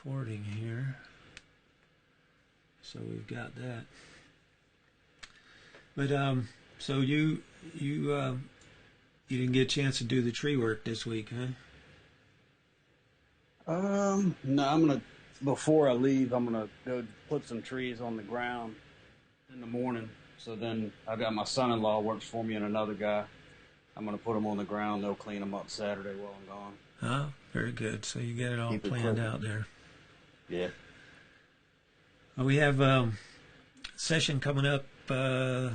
recording here. So we've got that. But so you didn't get a chance to do the tree work this week, huh? No, before I leave, I'm gonna go put some trees on the ground in the morning. So then I got my son-in-law works for me and another guy. I'm gonna put them on the ground. They'll clean them up Saturday while I'm gone. Oh, very good. So you get it all Keep it planned clean. out there. Yeah. Well, we have a session coming up the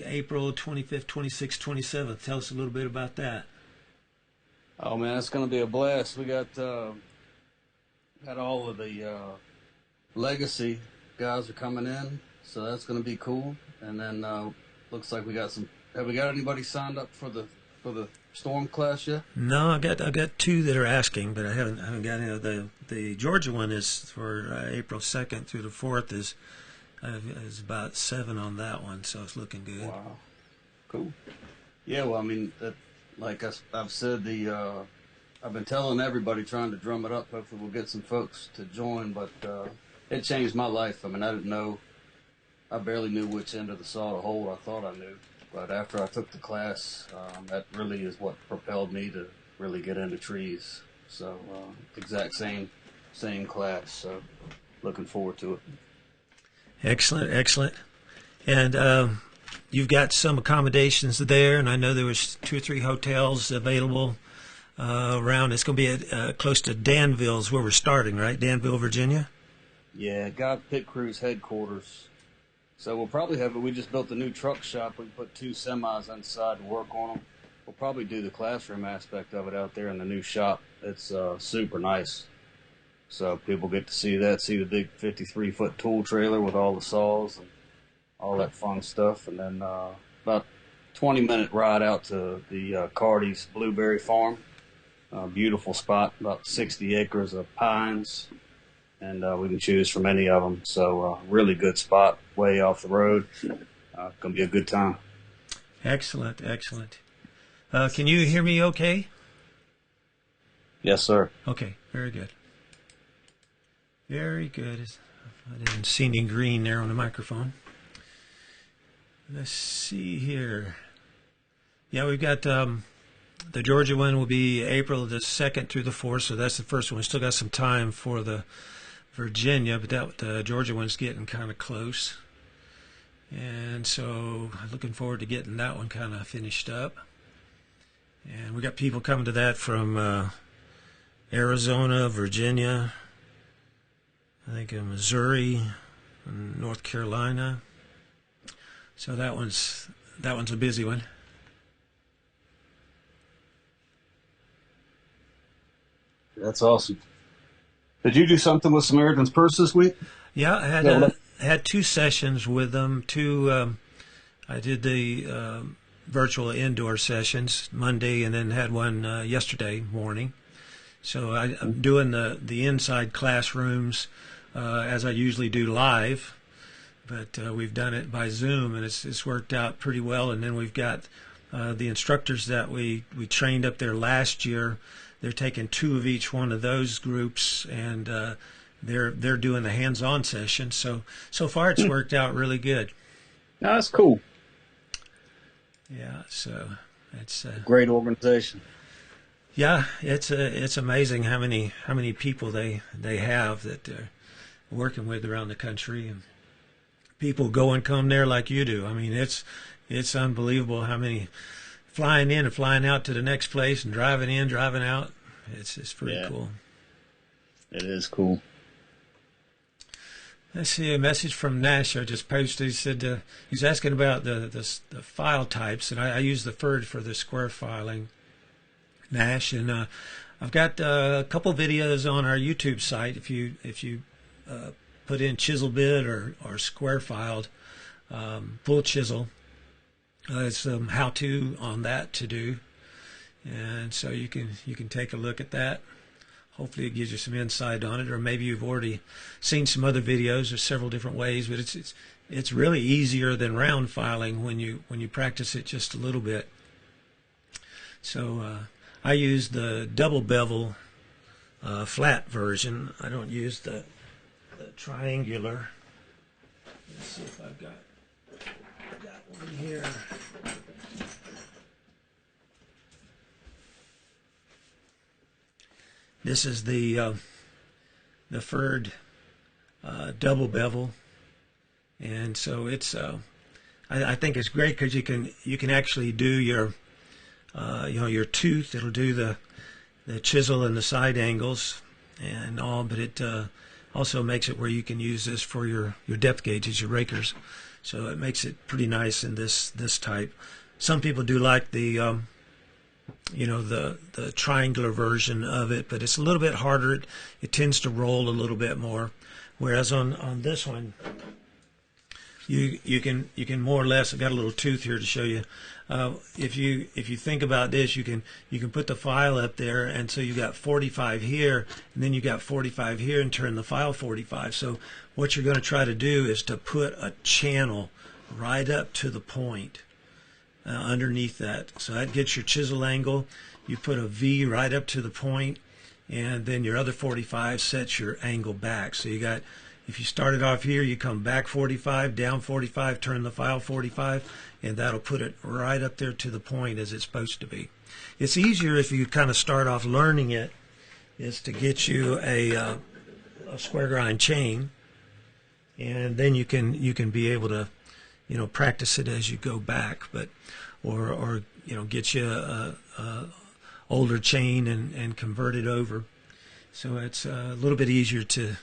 April 25th, 26th, 27th. Tell us a little bit about that. Oh man, it's gonna be a blast. We got all of the legacy guys are coming in, so that's gonna be cool. And then looks like we got some. Have we got anybody signed up for the storm class yet? No, I got two that are asking, but I haven't got any. The Georgia one is for April 2nd through the 4th is about 7 on that one, so it's looking good. Wow, cool. Yeah, well, I mean, like I've said, I've been telling everybody, trying to drum it up. Hopefully, we'll get some folks to join. But it changed my life. I mean, I barely knew which end of the saw to hold. I thought I knew, but after I took the class, that really is what propelled me to really get into trees. So exact same class. So looking forward to it. Excellent, excellent. And you've got some accommodations there, and I know there was 2 or 3 hotels available around. It's going to be at close to Danville's where we're starting, right? Danville, Virginia? Yeah, got Pit Crew's headquarters. So we'll probably have it. We just built a new truck shop. We put 2 semis inside to work on them. We'll probably do the classroom aspect of it out there in the new shop. It's super nice. So people get to see the big 53-foot tool trailer with all the saws and all that fun stuff. And then about 20-minute ride out to the Cardy's Blueberry Farm. Beautiful spot, about 60 acres of pines. And we can choose from any of them. So really good spot, way off the road. Gonna be a good time. Excellent, excellent. Can you hear me okay? Yes, sir. Okay, very good. Very good. I didn't see any green there on the microphone. Let's see here. Yeah, we've got the Georgia one will be April the 2nd through the 4th, so that's the first one. We still got some time for the Virginia, but the Georgia one's getting kind of close. And so looking forward to getting that one kind of finished up. And we got people coming to that from Arizona, Virginia, I think Missouri, and North Carolina. So that one's a busy one. That's awesome. Did you do something with Samaritan's Purse this week? Yeah, I had 2 sessions with them. I did the virtual indoor sessions Monday, and then had one yesterday morning. So I'm doing the inside classrooms as I usually do live, but we've done it by Zoom, and it's worked out pretty well. And then we've got the instructors that we trained up there last year. They're taking 2 of each one of those groups, and they're doing the hands-on session. So far it's worked out really good. No, that's cool. Yeah, so it's Great organization. yeah, it's amazing how many people they have that they're working with around the country, and people go and come there like you do. I mean, it's unbelievable how many flying in and flying out to the next place and driving in, driving out. It's pretty cool. It is cool. Let's see, a message from Nash I just posted. He said he's asking about the file types, and I use the FERD for the square filing, Nash, and I've got a couple videos on our YouTube site. If you put in chisel bit or square filed, full chisel, it's how to on that to do, and so you can take a look at that. Hopefully it gives you some insight on it, or maybe you've already seen some other videos. There's several different ways, but it's really easier than round filing when you practice it just a little bit. So I use the double bevel flat version. I don't use the triangular. Let's see if I've got one here. This is the furred double bevel, and so it's I think it's great because you can actually do your your tooth. It'll do the chisel and the side angles and all, but it also makes it where you can use this for your depth gauges, your rakers. So it makes it pretty nice in this type. Some people do like the the triangular version of it, but it's a little bit harder. It tends to roll a little bit more, whereas on this one, you can more or less. I've got a little tooth here to show you. If you think about this, you can put the file up there, and so you got 45 here, and then you got 45 here, and turn the file 45. So what you're going to try to do is to put a channel right up to the point underneath that. So that gets your chisel angle. You put a V right up to the point, and then your other 45 sets your angle back. So you got, if you started off here, you come back 45, down 45, turn the file 45, and that'll put it right up there to the point as it's supposed to be. It's easier if you kind of start off learning it, is to get you a square grind chain, and then you can be able to practice it as you go back, but or get you a older chain and convert it over. So it's a little bit easier to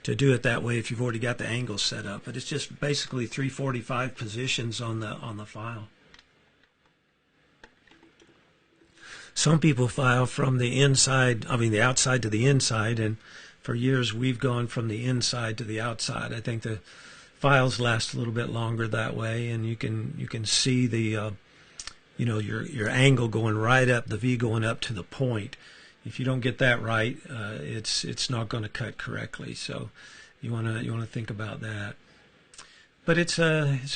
do it that way if you've already got the angle set up. But it's just basically 345 positions on the file. Some people file from the inside, the outside to the inside, and for years we've gone from the inside to the outside. I think the files last a little bit longer that way, and you can see the your angle going right up, the V going up to the point. If you don't get that right, it's not going to cut correctly. So you want to think about that. But it's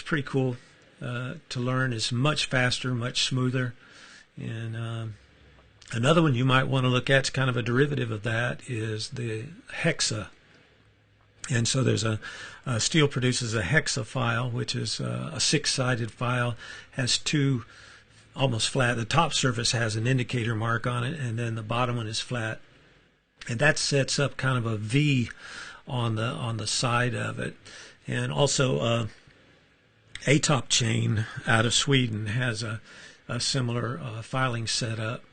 pretty cool to learn. It's much faster, much smoother. And another one you might want to look at, it's kind of a derivative of that, is the hexa. And so there's steel produces a hexa file, which is a 6-sided file, has two almost flat. The top surface has an indicator mark on it, and then the bottom one is flat, and that sets up kind of a V on the side of it. And also a top chain out of Sweden has a similar filing setup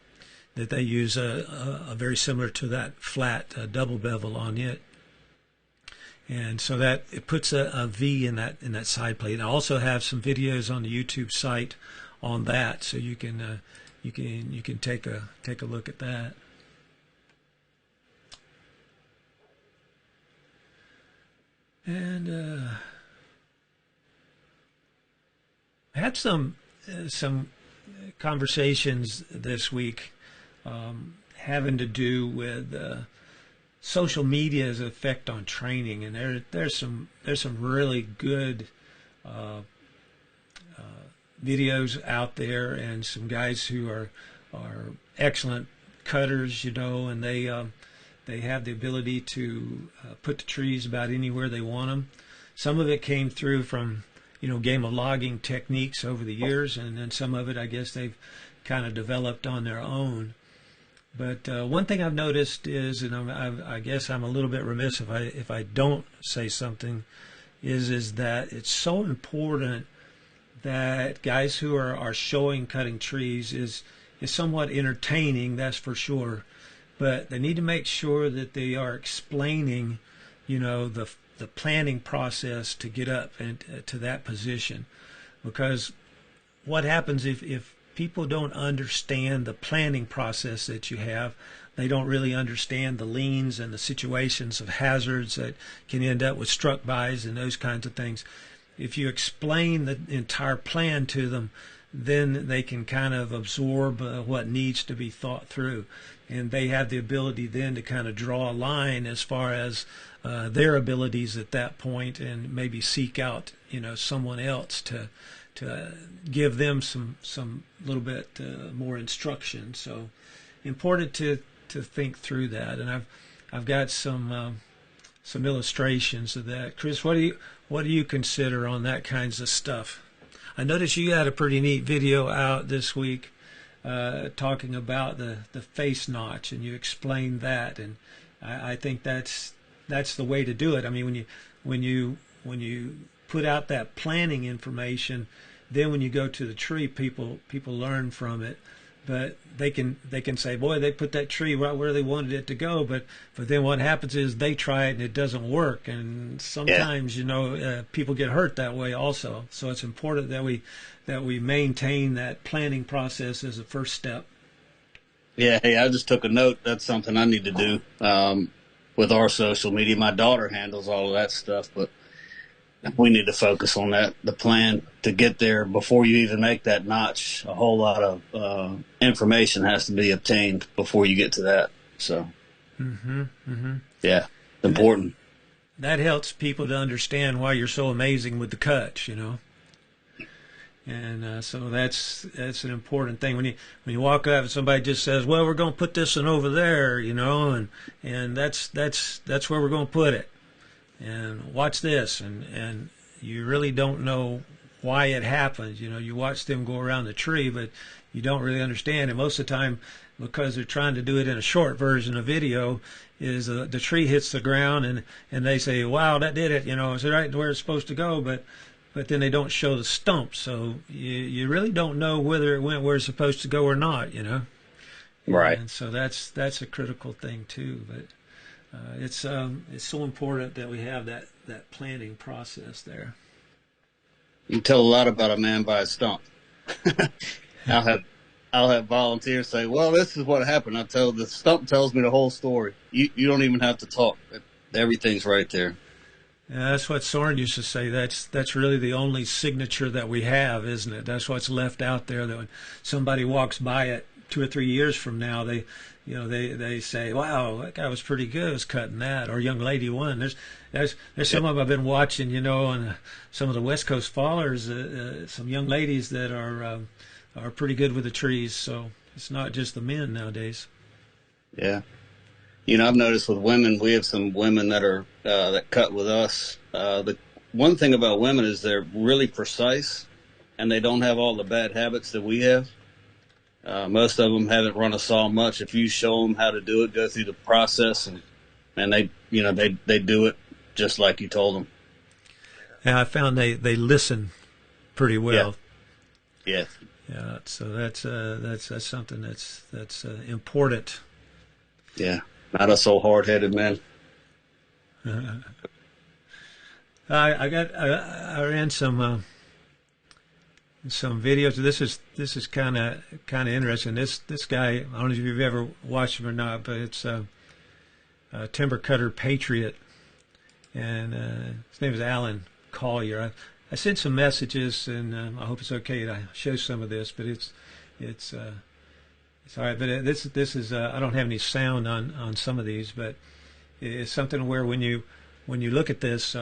that they use, a very similar to that flat double bevel on it. And so that it puts a V in that side plate. I also have some videos on the YouTube site on that, so you can take a look at that. And I had some conversations this week having to do with social media's effect on training, and there's some really good videos out there, and some guys who are excellent cutters, and they have the ability to put the trees about anywhere they want them. Some of it came through from game of logging techniques over the years, and then some of it I guess they've kind of developed on their own. But one thing I've noticed is, and I guess I'm a little bit remiss if I don't say something, is that it's so important that guys who are showing cutting trees is somewhat entertaining, that's for sure, but they need to make sure that they are explaining, the planning process to get up and to that position. Because what happens if people don't understand the planning process that you have, they don't really understand the leans and the situations of hazards that can end up with struck bys and those kinds of things. If you explain the entire plan to them, then they can kind of absorb what needs to be thought through, and they have the ability then to kind of draw a line as far as their abilities at that point, and maybe seek out someone else to give them some little bit more instruction. So important to to think through that, and I've got some illustrations of that. Chris, what do you consider on that kinds of stuff? I noticed you had a pretty neat video out this week talking about the face notch, and you explained that, and I think that's the way to do it. I mean, when you put out that planning information, then when you go to the tree, people learn from it. But they can say, boy, they put that tree right where they wanted it to go. But then what happens is they try it and it doesn't work. And sometimes, people get hurt that way also. So it's important that we maintain that planning process as a first step. Yeah, hey, I just took a note. That's something I need to do with our social media. My daughter handles all of that stuff, but we need to focus on that, the plan to get there before you even make that notch. A whole lot of information has to be obtained before you get to that. So, yeah, important. That helps people to understand why you're so amazing with the cuts, And so that's an important thing. When you walk up and somebody just says, "Well, we're going to put this one over there," and that's where we're going to put it. And watch this, and you really don't know why it happens. You watch them go around the tree, but you don't really understand. And most of the time, because they're trying to do it in a short version of video, is the tree hits the ground, and they say, "Wow, that did it." It's right where it's supposed to go, but then they don't show the stump, so you really don't know whether it went where it's supposed to go or not. Right. And so that's a critical thing too, but. It's so important that we have that planning process there. You can tell a lot about a man by his stump. I'll have volunteers say, "Well, this is what happened." The stump tells me the whole story. You don't even have to talk. Everything's right there. Yeah, that's what Soren used to say. That's really the only signature that we have, isn't it? That's what's left out there. That when somebody walks by it 2 or 3 years from now, they say, "Wow, that guy was pretty good. Was cutting that," or "Young lady won." There's some of them I've been watching, on some of the West Coast fallers. Some young ladies that are pretty good with the trees. So it's not just the men nowadays. Yeah, I've noticed with women, we have some women that are that cut with us. The one thing about women is they're really precise, and they don't have all the bad habits that we have. Most of them haven't run a saw much. If you show them how to do it, go through the process, and they do it just like you told them. Yeah, I found they listen pretty well. Yeah. Yeah. So that's something that's important. Yeah. Not us old hard-headed men. I ran some videos. This is kind of interesting. This guy, I don't know if you've ever watched him or not, but it's a timber cutter patriot, and his name is Alan Collier. I sent some messages, and I hope it's okay to show some of this, but it's all right. But this is I don't have any sound on some of these, but it's something where when you look at this,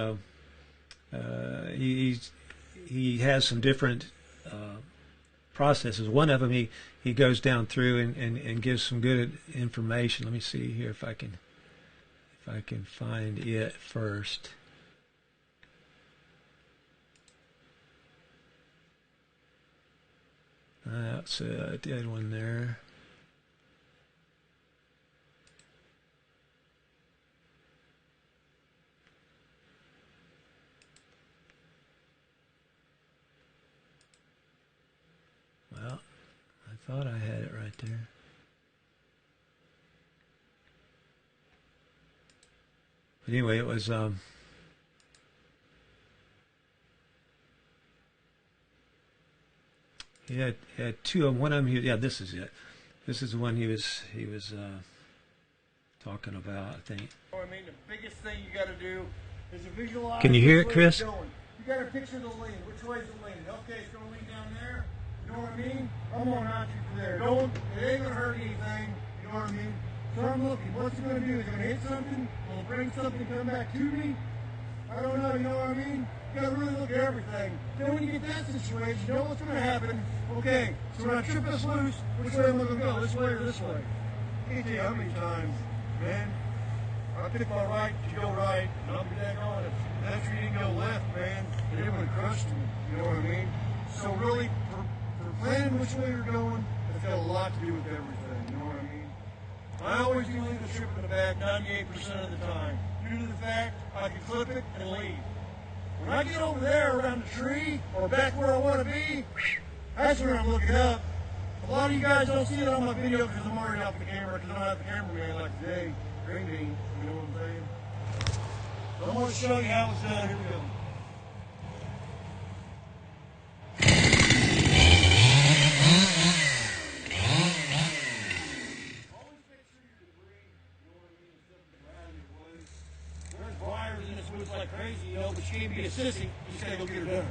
he has some different processes. One of them he goes down through and gives some good information. Let me see here if I can find it first. That's a dead one there. Well, I thought I had it right there. But anyway, it was he had two of them. One of them, this is it. This is the one he was talking about, I think. I mean, the biggest thing you got to do is to visualize. Can you hear it, Chris? You got to picture the lean. Which way is the lean? Okay, it's going to lean down there. You know what I mean? I'm going to knock you from there. It ain't going to hurt anything. You know what I mean? So I'm looking. What's it going to do? Is it going to hit something? Will it bring something to come back to me? I don't know. You know what I mean? You got to really look at everything. Then when you get that situation, you know what's going to happen. Okay, so when I trip this loose, which way am I going to go? This way or this way? can't tell you how many times, man, I pick my right to go right, and I'll be back on it. That's where you didn't go left, man, and it would have crushed me. You know what I mean? So really, for planning which way you're going, it's got a lot to do with everything. You know what I mean? I always do leave the strip in the back 98% of the time, due to the fact I can clip it and leave. When I get over there around the tree or back where I want to be, that's when I'm looking up. A lot of you guys don't see it on my video because I'm already off the camera because I don't have the cameraman like today. Green bean, you know what I'm saying? So I'm going to show you how it's done. Here we go. Always make sure your debris, you know what I mean, stuff is right in your way. There's briars in this woods like crazy, you know, but you can't be a sissy. You just got to go get her done.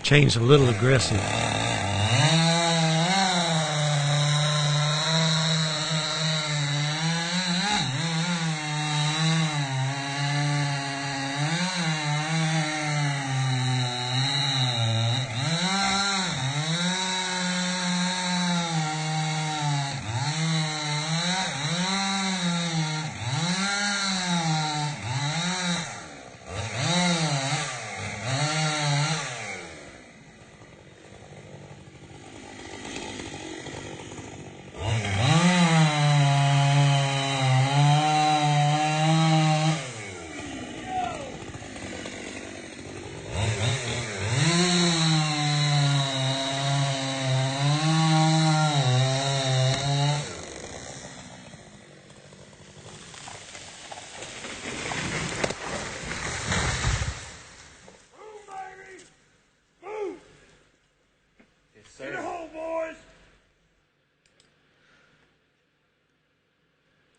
Chain's a little aggressive.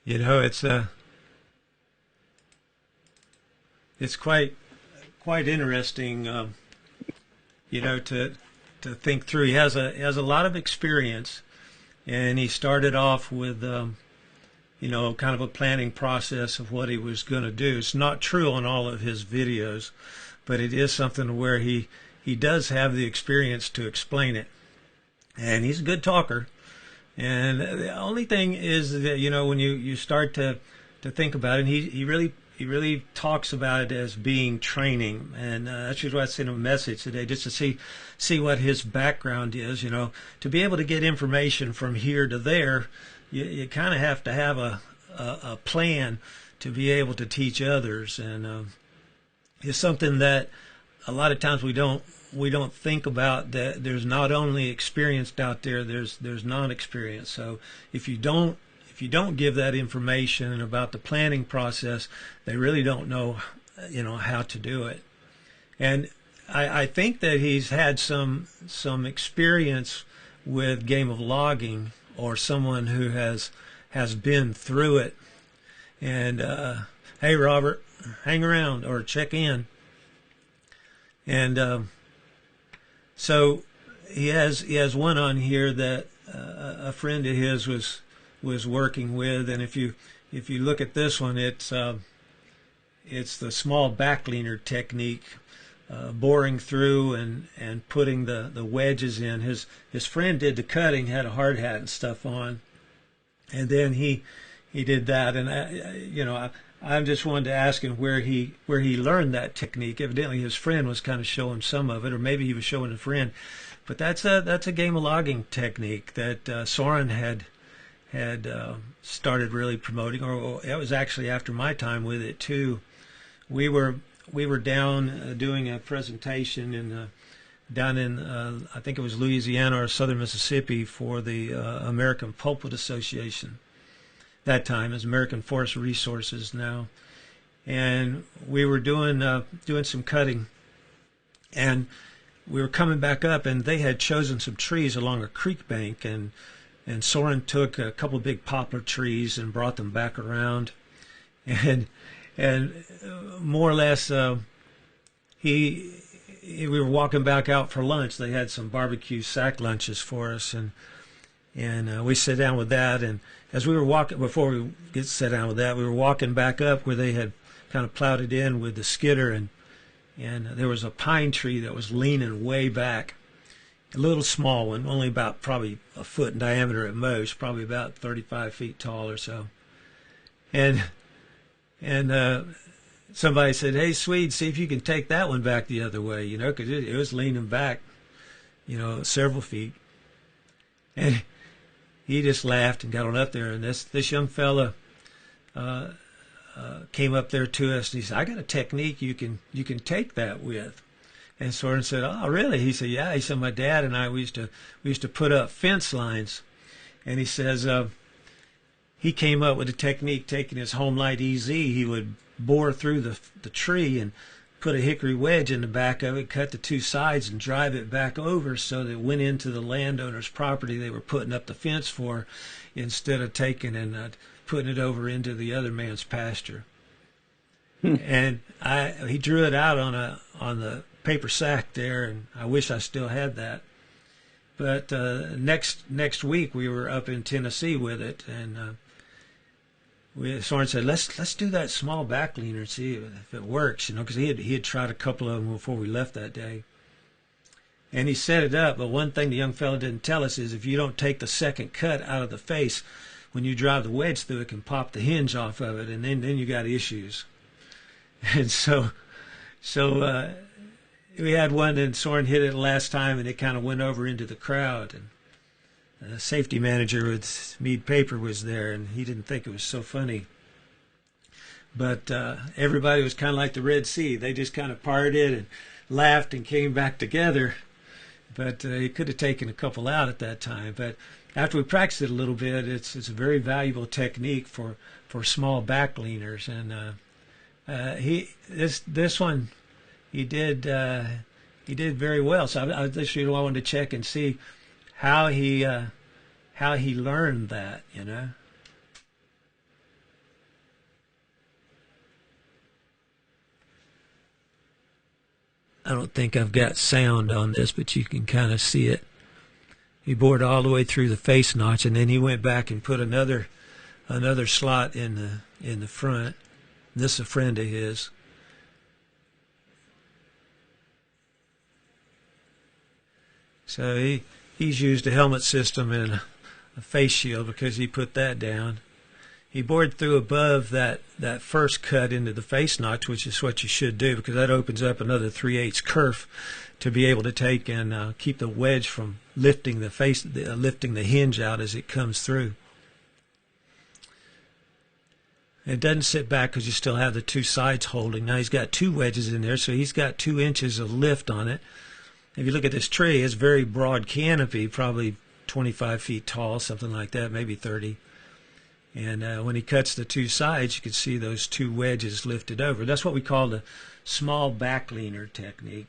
You know, it's quite interesting, you know, to think through. He has a lot of experience, and he started off with you know, kind of a planning process of what he was going to do. It's not true on all of his videos, but it is something where he does have the experience to explain it, and he's a good talker. And the only thing is that, you know, when you start to think about it, he really talks about it as being training, and that's just why I sent him a message today, just to see what his background is. You know, to be able to get information from here to there, you kind of have to have a plan to be able to teach others, and it's something that a lot of times we don't think about that. There's not only experienced out there, there's non-experienced. So if you don't give that information about the planning process, they really don't know, how to do it. And I think that he's had some experience with game of logging, or someone who has been through it. And hey, Robert, hang around or check in. And so he has one on here that a friend of his was working with, and if you look at this one, it's the small backleaner technique, boring through and putting the wedges in. His friend did the cutting, had a hard hat and stuff on, and then he did that. And I just wanted to ask him where he learned that technique. Evidently, his friend was kind of showing some of it, or maybe he was showing a friend. But that's a game of logging technique that Soren had started really promoting, or it was actually after my time with it too. We were down doing a presentation down in I think it was Louisiana or southern Mississippi for the American Pulpwood Association. That time is American Forest Resources now, and we were doing some cutting, and we were coming back up, and they had chosen some trees along a creek bank, and Soren took a couple of big poplar trees and brought them back around, and more or less we were walking back out for lunch. They had some barbecue sack lunches for us, and we sat down with that. And as we were walking, before we sat down with that, we were walking back up where they had kind of plowed it in with the skidder, and there was a pine tree that was leaning way back, a little small one, only about probably a foot in diameter at most, probably about 35 feet tall or so. And somebody said, "Hey, Swede, see if you can take that one back the other way, because it was leaning back, several feet." And he just laughed and got on up there. And this young fella came up there to us, and he said, "I got a technique you can take that with." And Soren said, "Oh, really?" He said, "Yeah." He said, "My dad and I we used to put up fence lines," and he says he came up with a technique, taking his home light EZ. He would bore through the tree and put a hickory wedge in the back of it, cut the two sides, and drive it back over so that it went into the landowner's property they were putting up the fence for, instead of taking and putting it over into the other man's pasture. And he drew it out on the paper sack there, and I wish I still had that. But next week we were up in Tennessee with it, and Soren said, let's do that small backleaner and see if it works, because he had tried a couple of them before we left that day. And he set it up, but one thing the young fellow didn't tell us is if you don't take the second cut out of the face, when you drive the wedge through, it can pop the hinge off of it, and then you got issues. And so we had one, and Soren hit it last time, and it kind of went over into the crowd, and the safety manager with Mead Paper was there, and he didn't think it was so funny. But everybody was kind of like the Red Sea. They just kind of parted and laughed and came back together. But he could have taken a couple out at that time. But after we practiced it a little bit, it's a very valuable technique for small backleaners. And this one he did very well. So I wanted to check and see how he learned that, I don't think I've got sound on this, but you can kind of see it. He bored all the way through the face notch, and then he went back and put another slot in the front. This is a friend of his. So he's used a helmet system and a face shield because he put that down. He bored through above that first cut into the face notch, which is what you should do, because that opens up another 3/8 kerf to be able to take and keep the wedge from lifting the hinge out as it comes through. It doesn't sit back because you still have the two sides holding. Now he's got two wedges in there, so he's got 2 inches of lift on it. If you look at this tree, it's very broad canopy, probably 25 feet tall, something like that, maybe 30. And when he cuts the two sides, you can see those 2 wedges lifted over. That's what we call the small back leaner technique.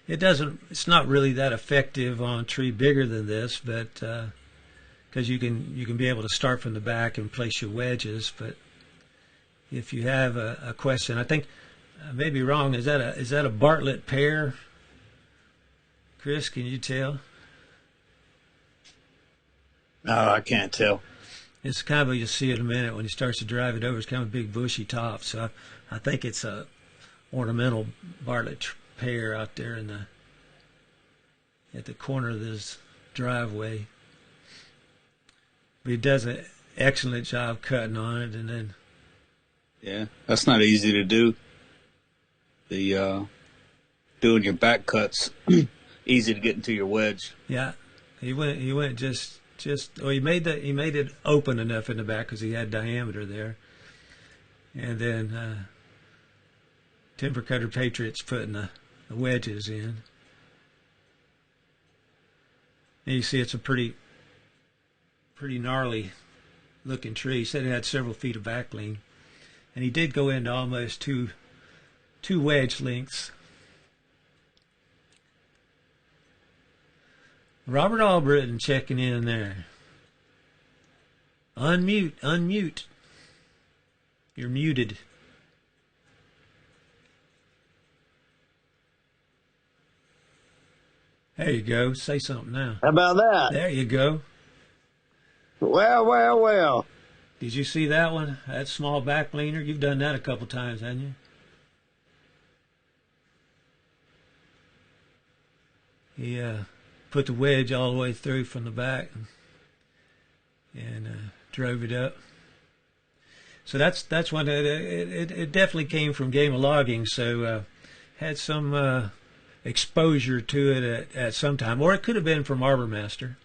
It's not really that effective on a tree bigger than this, but because you can be able to start from the back and place your wedges. But if you have a question, I think I may be wrong. Is that a Bartlett pear? Chris, can you tell? No, I can't tell. It's kind of, you'll see it in a minute when he starts to drive it over. It's kind of a big bushy top. So I think it's a ornamental Bartlett pear out there at the corner of this driveway. But he does an excellent job cutting on it, and then yeah, that's not easy to do. The doing your back cuts easy to get into your wedge. Yeah, he went just he made it open enough in the back because he had diameter there, and then Timber Cutter Patriot's putting the wedges in. And you see it's a pretty gnarly looking tree. He said it had several feet of back lean, and he did go into almost two wedge lengths. Robert Albritton checking in there. Unmute. You're muted. There you go. Say something now. How about that? There you go. Well. Did you see that one? That small back leaner? You've done that a couple times, haven't you? He put the wedge all the way through from the back and drove it up. So that's one. It definitely came from Game of Logging. So had some exposure to it at some time, or it could have been from Arbor Master.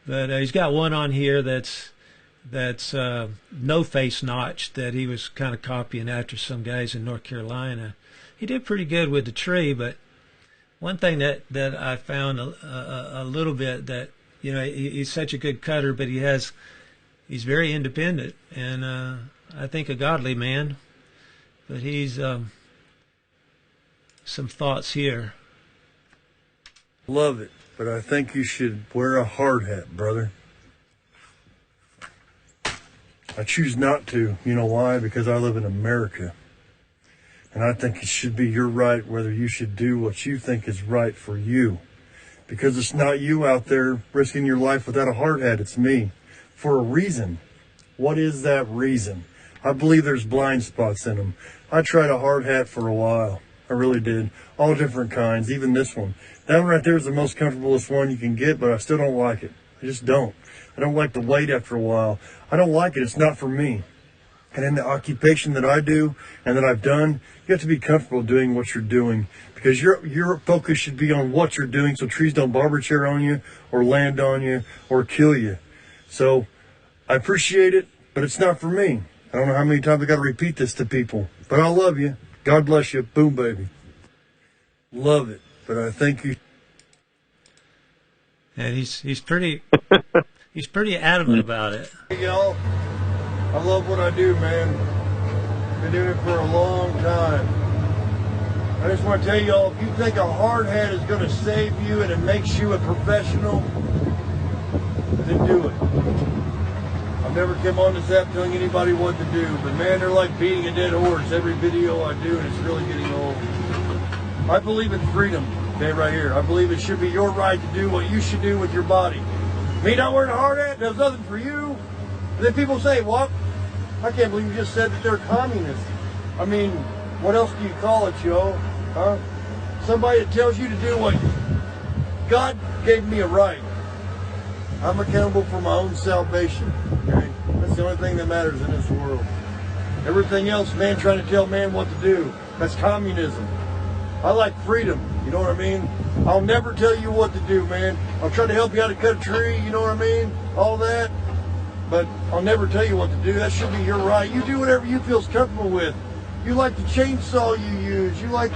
But he's got one on here that's no face notch that he was kind of copying after some guys in North Carolina. He did pretty good with the tree, but one thing that I found a little bit that, you know, he's such a good cutter, but he's very independent, and I think a godly man. But he's some thoughts here. Love it, but I think you should wear a hard hat, brother. I choose not to. You know why? Because I live in America. And I think it should be your right whether you should do what you think is right for you. Because it's not you out there risking your life without a hard hat. It's me. For a reason. What is that reason? I believe there's blind spots in them. I tried a hard hat for a while. I really did. All different kinds, even this one. That one right there is the most comfortablest one you can get, but I still don't like it. I just don't. I don't like the weight after a while. I don't like it. It's not for me. And in the occupation that I do and that I've done, you have to be comfortable doing what you're doing, because your focus should be on what you're doing so trees don't barber chair on you or land on you or kill you. So I appreciate it, but it's not for me. I don't know how many times I got to repeat this to people, but I love you. God bless you. Boom, baby. Love it, but I think you. And he's pretty adamant about it. Hey, y'all. I love what I do, man. Been doing it for a long time. I just want to tell y'all, if you think a hard hat is going to save you and it makes you a professional, then do it. I've never come on this app telling anybody what to do, but man, they're like beating a dead horse every video I do, and it's really getting old. I believe in freedom, okay, right here. I believe it should be your right to do what you should do with your body. Me not wearing a hard hat does nothing for you. And then people say, what? I can't believe you just said that they're communists. I mean, what else do you call it, yo? Huh? Somebody that tells you to do what God gave me a right. I'm accountable for my own salvation. Okay? That's the only thing that matters in this world. Everything else, man trying to tell man what to do, that's communism. I like freedom, you know what I mean? I'll never tell you what to do, man. I'll try to help you out to cut a tree, you know what I mean? All that. but I'll never tell you what to do. That should be your right. You do whatever you feel's comfortable with. You like the chainsaw you use. You like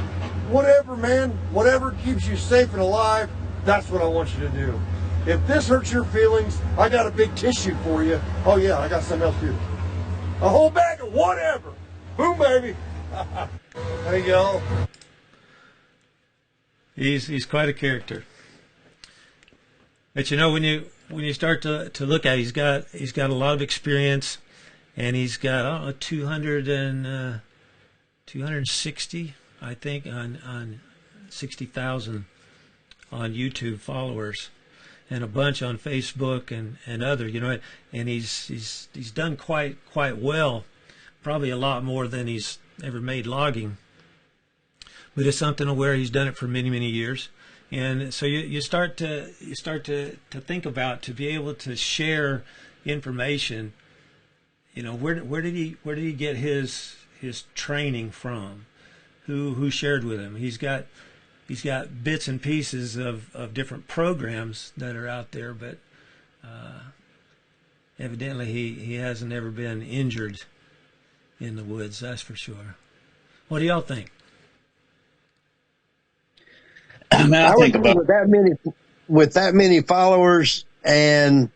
whatever, man. Whatever keeps you safe and alive, that's what I want you to do. If this hurts your feelings, I got a big tissue for you. Oh, yeah, I got something else, too. A whole bag of whatever. Boom, baby. There you go. He's quite a character. But, you know, when you start to look at it, he's got a lot of experience, and he's got, I don't know, 260, I think, on 60,000 on YouTube followers, and a bunch on Facebook and other, you know, and he's done quite well, probably a lot more than he's ever made logging. But it's something where he's done it for many years, and so you start to think about, to be able to share information. You know, where did he get his training from? Who shared with him? He's got bits and pieces of different programs that are out there, but evidently he hasn't ever been injured in the woods, that's for sure. What do y'all think? I think about with that many followers, and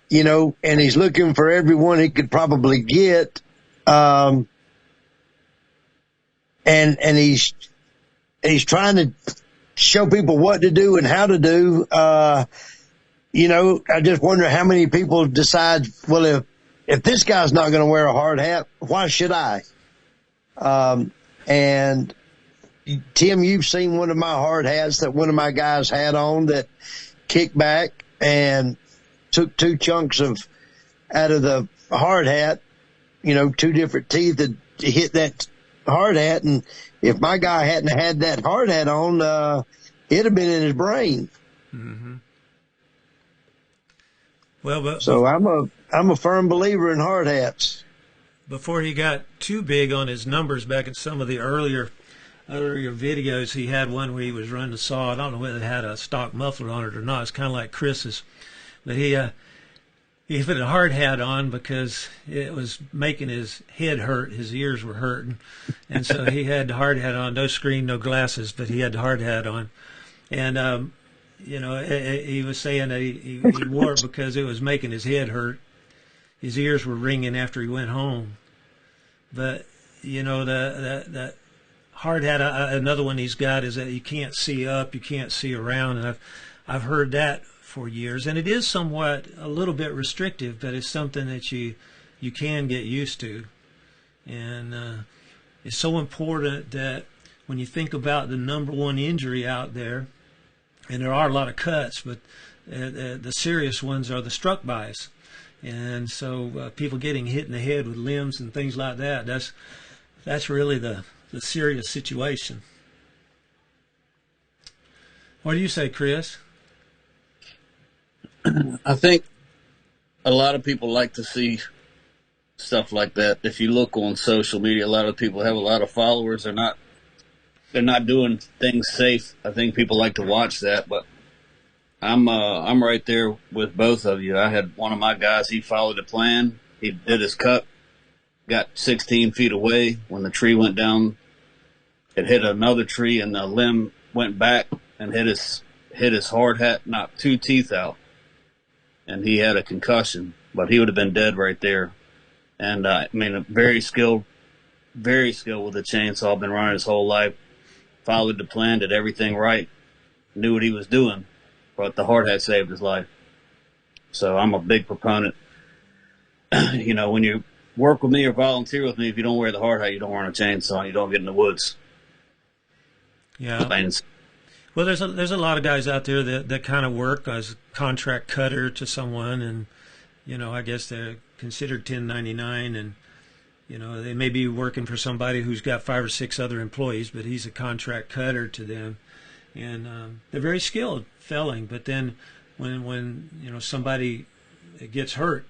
you know, and he's looking for everyone he could probably get, and he's trying to show people what to do and how to do. You know, I just wonder how many people decide, well, if this guy's not going to wear a hard hat, why should I? And Tim, you've seen one of my hard hats that one of my guys had on that kicked back and took two chunks out of the hard hat, you know, two different teeth that hit that hard hat. And if my guy hadn't had that hard hat on, it'd have been in his brain. Mm-hmm. Well, so I'm a firm believer in hard hats. Before he got too big on his numbers, back in some of the earlier videos, he had one where he was running a saw. I don't know whether it had a stock muffler on it or not. It's kind of like Chris's, but he put a hard hat on because it was making his head hurt. His ears were hurting, and so he had the hard hat on. No screen, no glasses, but he had the hard hat on. And you know, he was saying that he wore it because it was making his head hurt. His ears were ringing after he went home. But you know, that hard hat. Another one he's got is that you can't see up, you can't see around, and I've heard that for years, and it is somewhat a little bit restrictive, but it's something that you can get used to, and it's so important that when you think about the number one injury out there, and there are a lot of cuts, but the serious ones are the struck bys, and so people getting hit in the head with limbs and things like that. That's really the serious situation. What do you say, Chris? I think a lot of people like to see stuff like that. If you look on social media, a lot of people have a lot of followers. They're not doing things safe. I think people like to watch that, but I'm right there with both of you. I had one of my guys, he followed the plan. He did his cut, got 16 feet away. When the tree went down, it hit another tree, and the limb went back and hit his hard hat, knocked two teeth out. And he had a concussion, but he would have been dead right there. And I mean, very skilled with a chainsaw, been running his whole life, followed the plan, did everything right, knew what he was doing, but the hard hat saved his life. So I'm a big proponent. You know, when you work with me or volunteer with me, if you don't wear the hard hat, you don't run a chainsaw, you don't get in the woods. Yeah. Well, there's a lot of guys out there that kind of work as a contract cutter to someone, and you know, I guess they're considered 1099, and you know, they may be working for somebody who's got 5 or 6 other employees, but he's a contract cutter to them, and they're very skilled felling. But then when you know, somebody gets hurt,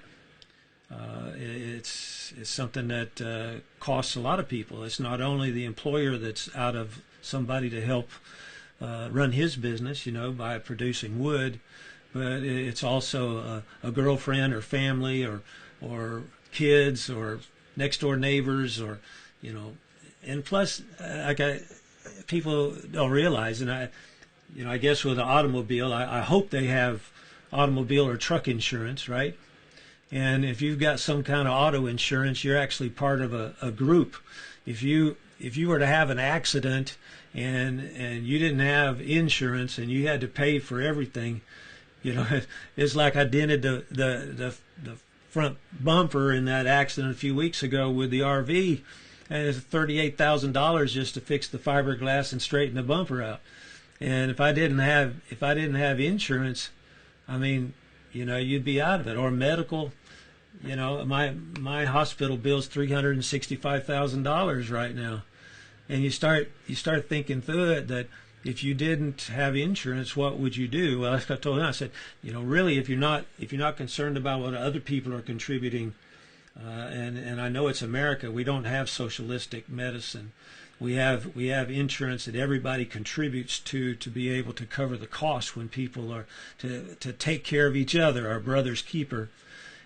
it's something that costs a lot of people. It's not only the employer that's out of somebody to help run his business, you know, by producing wood, but it's also a girlfriend or family or kids or next door neighbors, or and plus people don't realize, and I guess with an automobile, I hope they have automobile or truck insurance, right? And if you've got some kind of auto insurance, you're actually part of a group. If you were to have an accident and you didn't have insurance and you had to pay for everything, it's like I dented the front bumper in that accident a few weeks ago with the RV, and it's $38,000 just to fix the fiberglass and straighten the bumper out. And if I didn't have insurance, I mean, you'd be out of it. Or medical, my hospital bill's $365,000 right now. And you start thinking through it, that if you didn't have insurance, what would you do? Well, I told him, I said, really, if you're not concerned about what other people are contributing, and I know it's America, we don't have socialistic medicine. We have insurance that everybody contributes to be able to cover the cost when people are to take care of each other, our brother's keeper.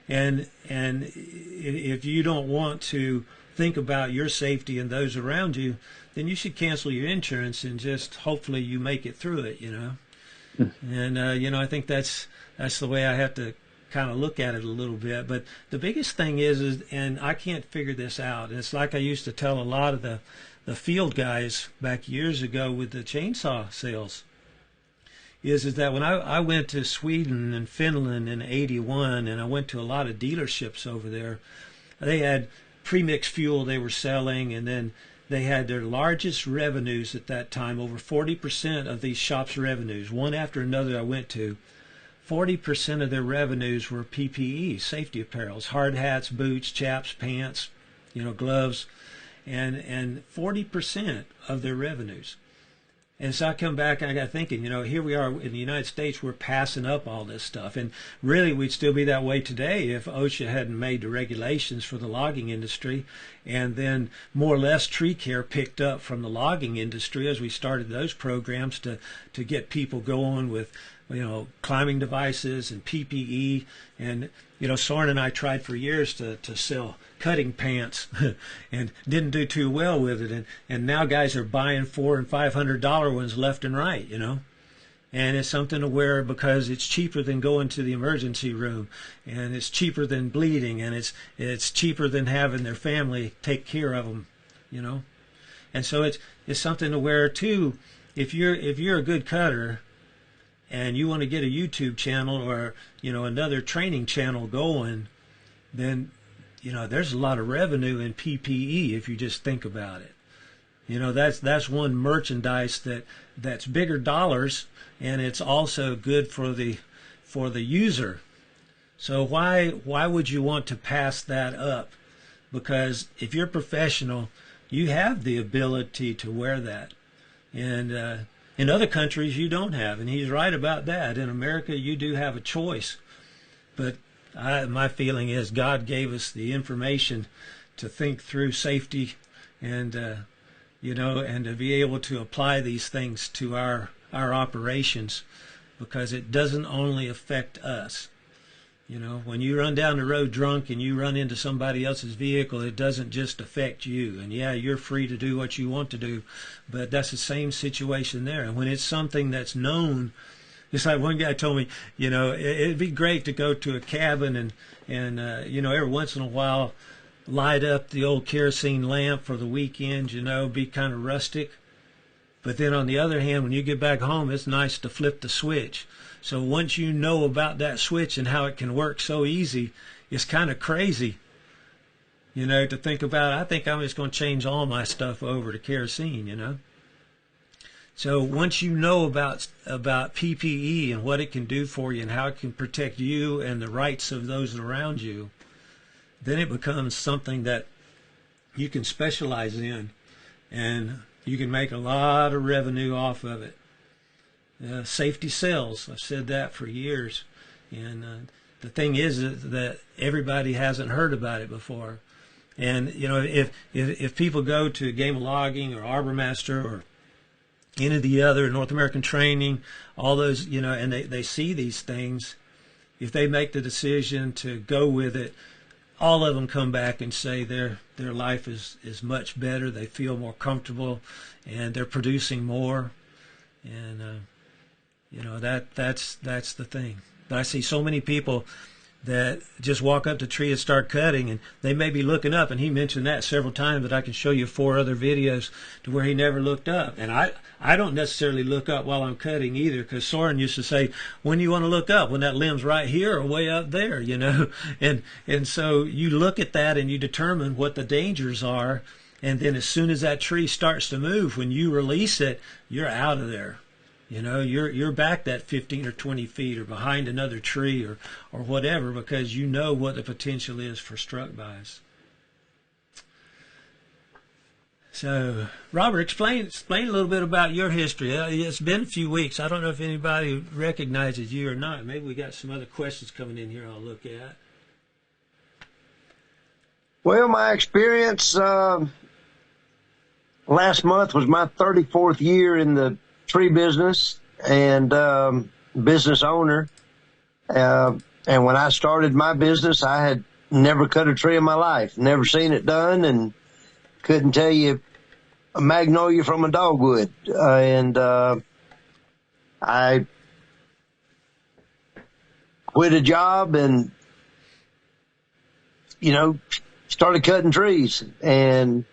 And if you don't want to think about your safety and those around you, then you should cancel your insurance and just hopefully you make it through it, And I think that's the way I have to kind of look at it a little bit. But the biggest thing is, and I can't figure this out, and it's like I used to tell a lot of the field guys back years ago with the chainsaw sales, is that when I went to Sweden and Finland in '81, and I went to a lot of dealerships over there, they had premixed fuel they were selling, and then they had their largest revenues at that time. Over 40% of these shops' revenues, one after another I went to, 40% of their revenues were PPE, safety apparels, hard hats, boots, chaps, pants, gloves, and 40% of their revenues. And so I come back and I got thinking, here we are in the United States, we're passing up all this stuff. And really, we'd still be that way today if OSHA hadn't made the regulations for the logging industry. And then more or less tree care picked up from the logging industry as we started those programs to get people going with, climbing devices and PPE. And, Soren and I tried for years to sell cutting pants and didn't do too well with it. And now guys are buying $400 and $500 ones left and right, And it's something to wear because it's cheaper than going to the emergency room, and it's cheaper than bleeding, and it's cheaper than having their family take care of them, And so it's something to wear too. If you're a good cutter, and you want to get a YouTube channel or another training channel going, then there's a lot of revenue in PPE if you just think about it. That's one merchandise that's bigger dollars, and it's also good for the user. So why would you want to pass that up? Because if you're professional, you have the ability to wear that, and in other countries you don't have, and he's right about that. In America, you do have a choice, but my feeling is God gave us the information to think through safety, and and to be able to apply these things to our operations, because it doesn't only affect us. When you run down the road drunk and you run into somebody else's vehicle, it doesn't just affect you. And yeah, you're free to do what you want to do, but that's the same situation there. And when it's something that's known, it's like one guy told me, it'd be great to go to a cabin and every once in a while light up the old kerosene lamp for the weekend, be kind of rustic. But then on the other hand, when you get back home, it's nice to flip the switch. So once you know about that switch and how it can work so easy, it's kind of crazy, to think about. I think I'm just going to change all my stuff over to kerosene, So once you know about PPE and what it can do for you and how it can protect you and the rights of those around you, then it becomes something that you can specialize in, and you can make a lot of revenue off of it. Safety sells. I've said that for years, and the thing is that everybody hasn't heard about it before. And if people go to Game of Logging or Arbormaster or any of the other North American Training, all those, and they see these things, if they make the decision to go with it, all of them come back and say their life is much better. They feel more comfortable, and they're producing more. And that's the thing. But I see so many people that just walk up to the tree and start cutting, and they may be looking up, and he mentioned that several times, but I can show you 4 other videos to where he never looked up. And I don't necessarily look up while I'm cutting either, because Soren used to say, when you want to look up, when that limb's right here or way up there, and so you look at that and you determine what the dangers are, and then as soon as that tree starts to move, when you release it, you're out of there. You're back that 15 or 20 feet or behind another tree or whatever, because you know what the potential is for struck bys. So, Robert, explain a little bit about your history. It's been a few weeks. I don't know if anybody recognizes you or not. Maybe we got some other questions coming in here I'll look at. Well, my experience last month was my 34th year in the tree business and business owner. And when I started my business, I had never cut a tree in my life, never seen it done, and couldn't tell you a magnolia from a dogwood. And I quit a job and, started cutting trees. And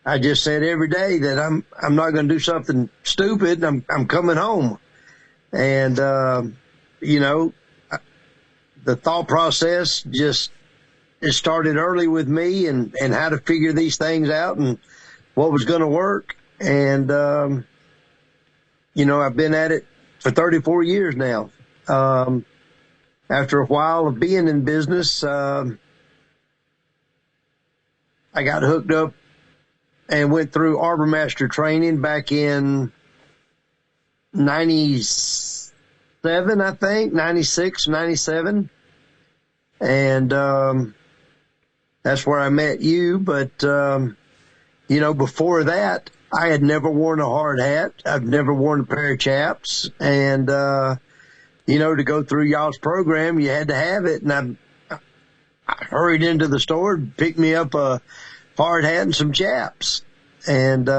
I just said every day that I'm not going to do something stupid. I'm coming home. And, the thought process it started early with me and how to figure these things out and what was going to work. And, I've been at it for 34 years now. After a while of being in business, I got hooked up and went through Arbor Master training back in 97, I think, 96, 97. And that's where I met you. But, before that, I had never worn a hard hat. I've never worn a pair of chaps. And, to go through y'all's program, you had to have it. And I hurried into the store, picked me up a hard hat and some chaps. And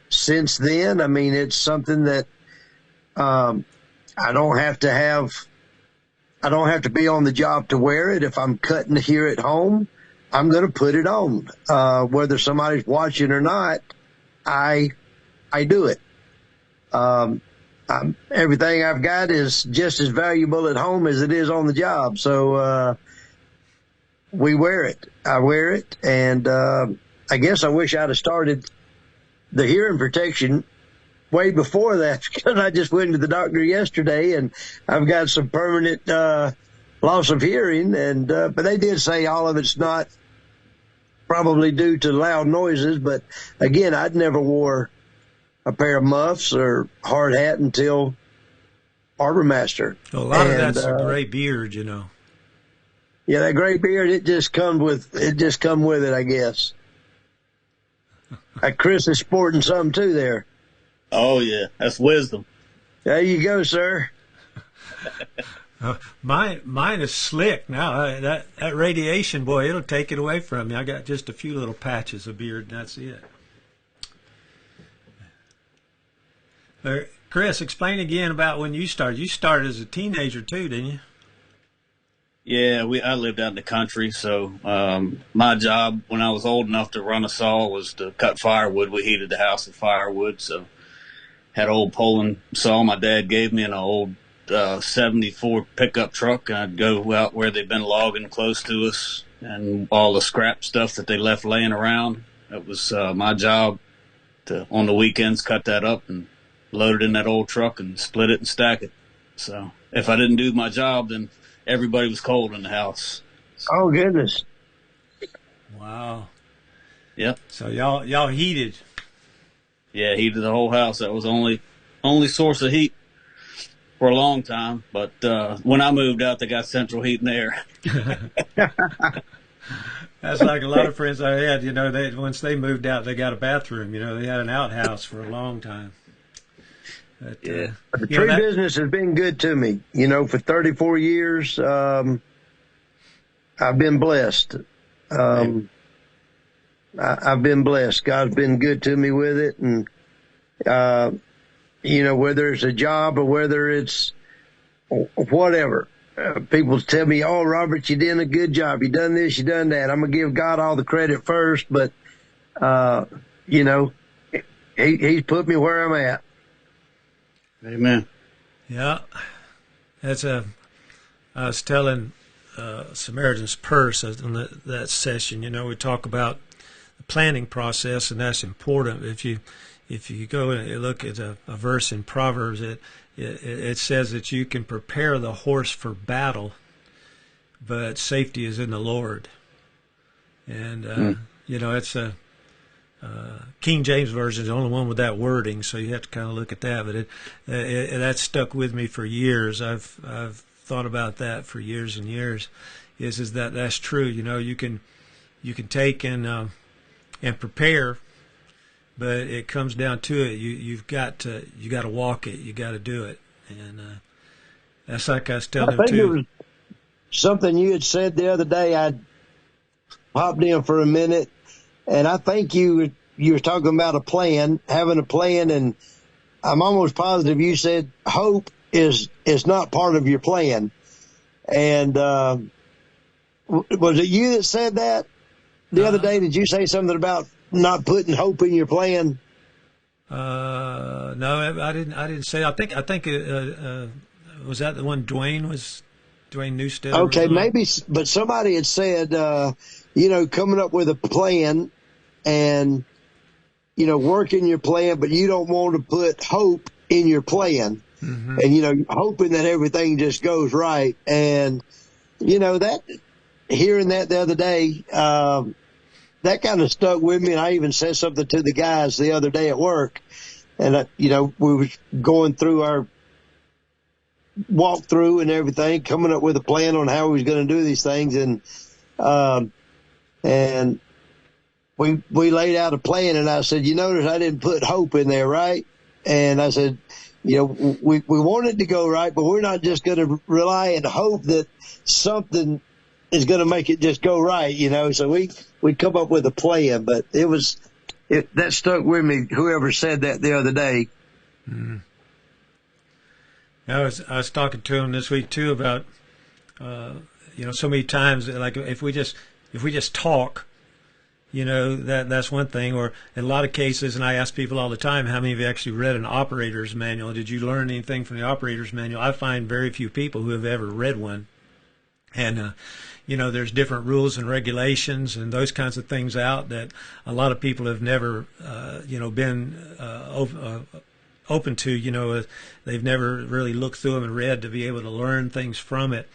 since then, it's something that I don't have to be on the job to wear it. If I'm cutting here at home, I'm going to put it on. Whether somebody's watching or not, I do it. Everything I've got is just as valuable at home as it is on the job. So we wear it. I wear it, and I guess I wish I'd have started the hearing protection way before that, because I just went to the doctor yesterday, and I've got some permanent loss of hearing. And but they did say all of it's not probably due to loud noises. But again, I'd never wore a pair of muffs or hard hat until Arbor Master. Well, a lot of that's a gray beard, Yeah, that gray beard, it just come with it, I guess. Chris is sporting something too there. Oh yeah, that's wisdom. There you go, sir. Mine is slick now. That radiation, boy, it'll take it away from me. I got just a few little patches of beard, and that's it. Chris, explain again about when you started. You started as a teenager too, didn't you? Yeah, I lived out in the country, so my job when I was old enough to run a saw was to cut firewood. We heated the house with firewood, so had an old Poland saw my dad gave me, an old 74 pickup truck. And I'd go out where they'd been logging close to us and all the scrap stuff that they left laying around. It was my job to, on the weekends, cut that up and load it in that old truck and split it and stack it. So if I didn't do my job, then everybody was cold in the house. Oh, goodness. Wow. Yep. So y'all heated. Yeah, heated the whole house. That was only source of heat for a long time. But when I moved out, they got central heat and air. That's like a lot of friends I had. Once they moved out, they got a bathroom. They had an outhouse for a long time. But, the tree business has been good to me. For 34 years, I've been blessed. I've been blessed. God's been good to me with it. And, whether it's a job or whether it's whatever, people tell me, oh, Robert, you did a good job. You done this, you done that. I'm going to give God all the credit first, but, he's put me where I'm at. Amen. Yeah. I was telling Samaritan's Purse on that session, we talk about the planning process, and that's important. If you go and look at a verse in Proverbs, it says that you can prepare the horse for battle, but safety is in the Lord. And it's a King James Version is the only one with that wording, so you have to kind of look at that. But that stuck with me for years. I've thought about that for years and years. Is that that's true? You can take and prepare, but it comes down to it. You got to walk it. You got to do it, and that's like I was telling him too. It was something you had said the other day. I popped in for a minute, and I think you were talking about having a plan, and I'm almost positive you said hope is not part of your plan. And was it you that said that the other day? Did you say something about not putting hope in your plan? No, I didn't say. I think was that the one Dwayne Newstead? Okay, maybe, but somebody had said, coming up with a plan and, working your plan, but you don't want to put hope in your plan. Mm-hmm. And, hoping that everything just goes right. And, that hearing that the other day, that kind of stuck with me. And I even said something to the guys the other day at work. And, we were going through our walkthrough and everything, coming up with a plan on how we was going to do these things. And we laid out a plan, and I said, you notice I didn't put hope in there, right? And I said, we want it to go right, but we're not just going to rely and hope that something is going to make it just go right, So we come up with a plan, but that stuck with me. Whoever said that the other day. Mm. I was talking to him this week too about so many times, like if we just talk, that's one thing. Or in a lot of cases, and I ask people all the time, how many of you actually read an operator's manual? Did you learn anything from the operator's manual? I find very few people who have ever read one. And there's different rules and regulations and those kinds of things out that a lot of people have never been open to. They've never really looked through them and read to be able to learn things from it.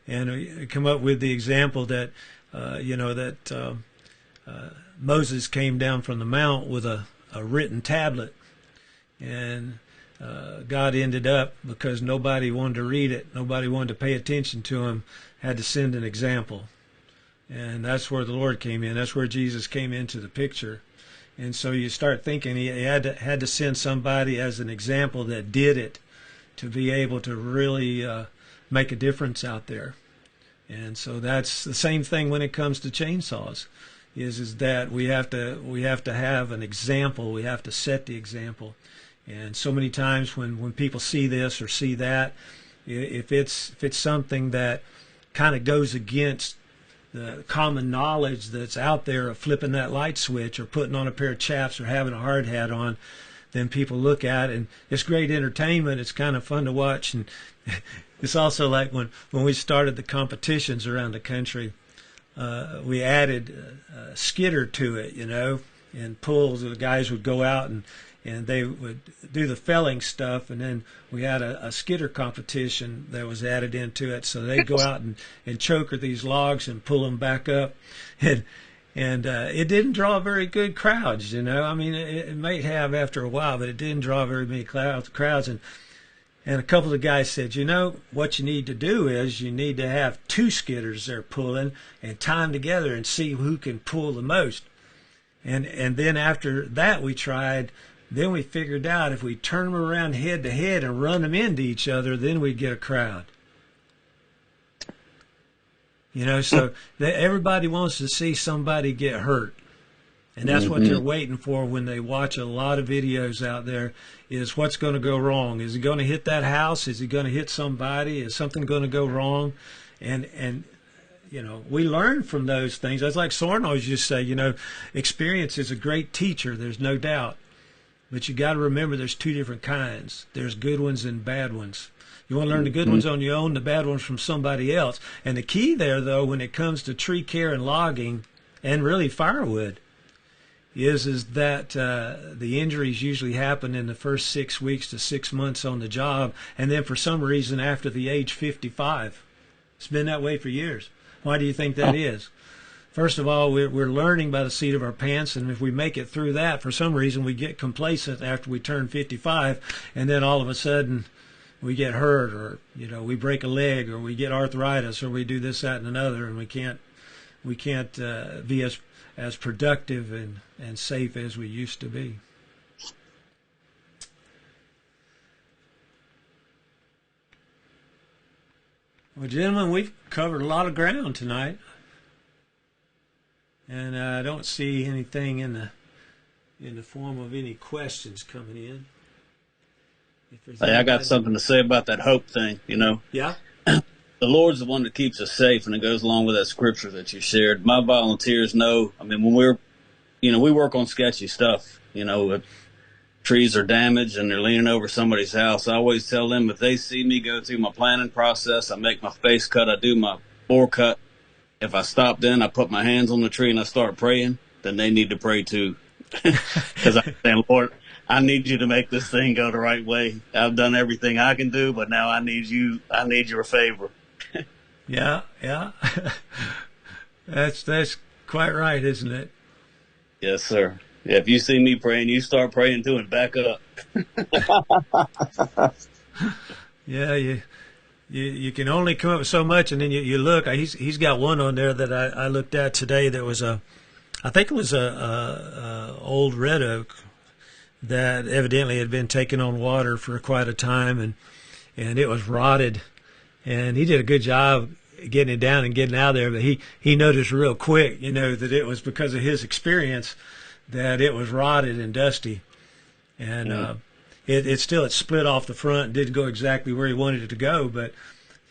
And we come up with the example that Moses came down from the mount with a written tablet, and God ended up, because nobody wanted to read it, nobody wanted to pay attention to him, had to send an example. And that's where the Lord came in. That's where Jesus came into the picture. And so you start thinking he had to send somebody as an example that did it to be able to really make a difference out there. And so that's the same thing when it comes to chainsaws, is that we have to have an example. We have to set the example. And so many times when people see this or see that, if it's something that kind of goes against the common knowledge that's out there of flipping that light switch or putting on a pair of chaps or having a hard hat on, then people look at it, and it's great entertainment. It's kind of fun to watch. And it's also like when we started the competitions around the country, we added a skidder to it, and pulls. The guys would go out and they would do the felling stuff, and then we had a skidder competition that was added into it. So they'd go out and choker these logs and pull them back up, and it didn't draw very good crowds, I mean, it may have after a while, but it didn't draw very many crowds. And a couple of guys said, what you need to do is you need to have two skidders there pulling and tie them together and see who can pull the most. And then after that then we figured out if we turn them around head to head and run them into each other, then we'd get a crowd. So everybody wants to see somebody get hurt. And that's what they're waiting for when they watch a lot of videos out there, is what's going to go wrong. Is he going to hit that house? Is he going to hit somebody? Is something going to go wrong? And we learn from those things. That's like Soren always used to say, experience is a great teacher, there's no doubt. But you got to remember there's two different kinds. There's good ones and bad ones. You want to learn the good ones on your own, the bad ones from somebody else. And the key there, though, when it comes to tree care and logging, and really firewood, is that the injuries usually happen in the first 6 weeks to 6 months on the job, and then for some reason after the age 55. It's been that way for years. Why do you think that is? First of all, we're learning by the seat of our pants, and if we make it through that, for some reason we get complacent after we turn 55, and then all of a sudden we get hurt, or we break a leg, or we get arthritis, or we do this, that, and another, and we can't be as productive and safe as we used to be. Well, gentlemen, we've covered a lot of ground tonight, and I don't see anything in the form of any questions coming in. Hey, I got something to say about that hope thing, Yeah? The Lord's the one that keeps us safe, and it goes along with that scripture that you shared. My volunteers know, when we work on sketchy stuff, if trees are damaged and they're leaning over somebody's house, I always tell them, if they see me go through my planning process, I make my face cut, I do my bore cut. If I stop then, I put my hands on the tree and I start praying, then they need to pray too. Because I'm saying, Lord, I need you to make this thing go the right way. I've done everything I can do, but now I need your favor. Yeah. That's quite right, isn't it? Yes, sir. Yeah, if you see me praying, you start praying too and back up. Yeah, you can only come up with so much, and then you look. He's got one on there that I looked at today that was I think it was a old red oak that evidently had been taken on water for quite a time, and it was rotted. And he did a good job getting it down and getting out of there, but he noticed real quick, that it was because of his experience that it was rotted and dusty. And it split off the front and didn't go exactly where he wanted it to go. But,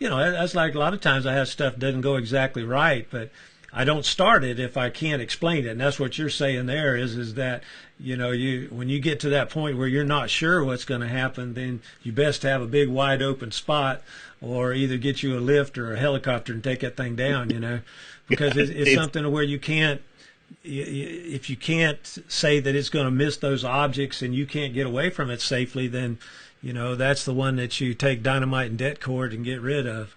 that's like a lot of times I have stuff that doesn't go exactly right, but I don't start it if I can't explain it. And that's what you're saying there is that, when you get to that point where you're not sure what's going to happen, then you best have a big wide open spot, or either get you a lift or a helicopter and take that thing down, because it's something where you can't, if you can't say that it's going to miss those objects and you can't get away from it safely, then, that's the one that you take dynamite and det cord and get rid of.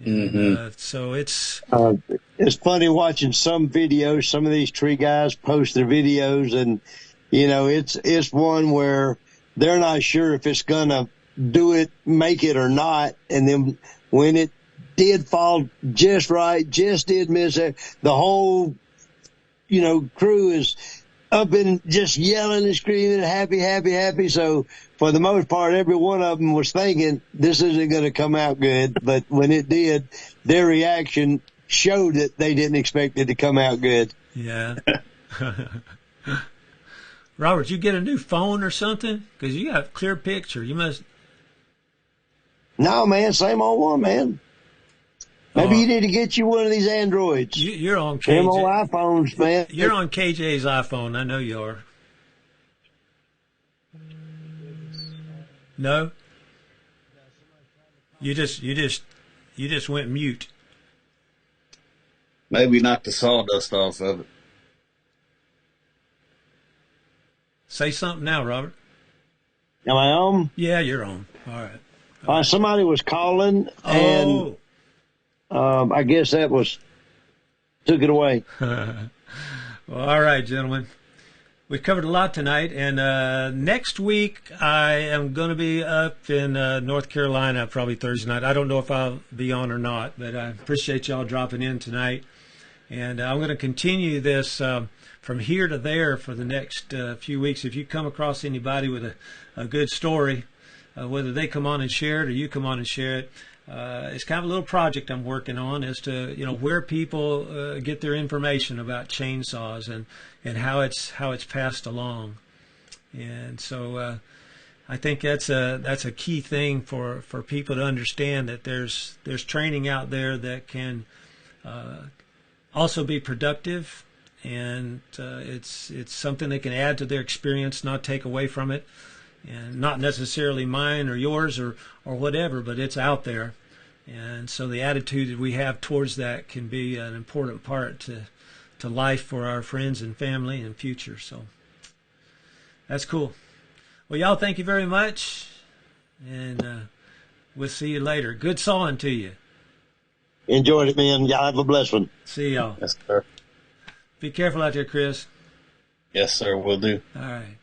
And, so it's funny watching some videos. Some of these tree guys post their videos, and it's one where they're not sure if it's gonna make it or not. And then when it did fall just right, just did miss it, the whole crew is up and just yelling and screaming, happy, happy, happy. So for the most part, every one of them was thinking this isn't going to come out good. But when it did, their reaction showed that they didn't expect it to come out good. Yeah. Robert, you get a new phone or something? Because you got a clear picture. You must. No, man, same old one, man. Maybe you need to get you one of these Androids. You're on KJ. Them old iPhones, man. You're on KJ's iPhone. I know you are. No? You just went mute. Maybe knock the sawdust off of it. Say something now, Robert. Am I on? Yeah, you're on. All right. Somebody was calling, and I guess that took it away. Well, all right, gentlemen. We've covered a lot tonight, and next week I am going to be up in North Carolina, probably Thursday night. I don't know if I'll be on or not, but I appreciate y'all dropping in tonight. And I'm going to continue this from here to there for the next few weeks. If you come across anybody with a good story, whether they come on and share it or you come on and share it, it's kind of a little project I'm working on, as to where people get their information about chainsaws and how it's passed along. And so I think that's a key thing for people to understand, that there's training out there that can also be productive, and it's something they can add to their experience, not take away from it, and not necessarily mine or yours or whatever, but it's out there. And so the attitude that we have towards that can be an important part to life for our friends and family and future. So that's cool. Well, y'all, thank you very much, and we'll see you later. Good sawing to you. Enjoyed it, man. Y'all have a blessed one. See y'all. Yes, sir. Be careful out there, Chris. Yes, sir. Will do. All right.